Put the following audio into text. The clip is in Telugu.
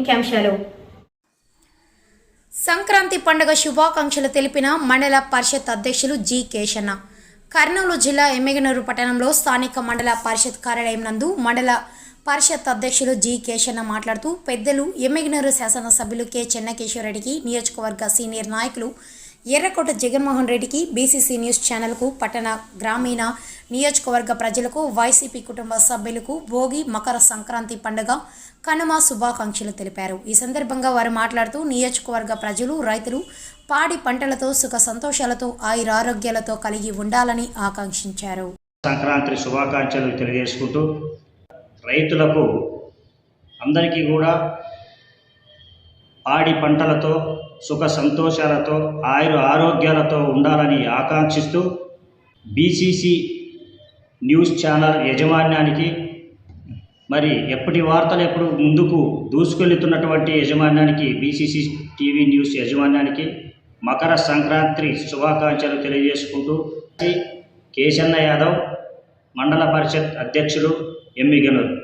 ముఖ్యాంశాలు. సంక్రాంతి పండుగ శుభాకాంక్షలు తెలిపిన మండల పరిషత్ అధ్యక్షులు జి కేశన్న. కర్నూలు జిల్లా ఎమ్మిగనూరు పట్టణంలో స్థానిక మండల పరిషత్ కార్యాలయం నందు మండల పరిషత్ అధ్యక్షులు జి కేశన్న మాట్లాడుతూ పెద్దలు ఎమ్మిగనూరు శాసనసభ్యులు కె చెన్నకేశ్వరరెడ్డికి, నియోజకవర్గ సీనియర్ నాయకులు ఎర్రకోట జగన్మోహన్ రెడ్డికి, బీసీసీ న్యూస్ ఛానల్కు, పట్టణ గ్రామీణ నియోజకవర్గ ప్రజలకు, వైసీపీ కుటుంబ సభ్యులకు భోగి, మకర సంక్రాంతి పండుగ, కనుమ శుభాకాంక్షలు తెలిపారు. ఈ సందర్భంగా వారు మాట్లాడుతూ నియోజకవర్గ ప్రజలు, రైతులు పాడి పంటలతో సుఖ సంతోషాలతో ఆయురారోగ్యాలతో కలిగి ఉండాలని ఆకాంక్షించారు. సంక్రాంతి శుభాకాంక్షలు తెలియజేసుకుంటూ రైతులకు అందరికీ కూడా పాడి పంటలతో సుఖ సంతోషాలతో ఆరోగ్యాలతో ఉండాలని ఆకాంక్షిస్తూ బీసీసీ న్యూస్ ఛానల్ యాజమాన్యానికి, మరి ఎప్పటి వార్తలు ఎప్పుడు ముందుకు దూసుకెళ్తున్నటువంటి యాజమాన్యానికి, బీసీసీ టీవీ న్యూస్ యాజమాన్యానికి మకర సంక్రాంతి శుభాకాంక్షలు తెలియజేసుకుంటూ కేశన్న యాదవ్, మండల పరిషత్ అధ్యక్షులు, ఎమ్మిగనూరు.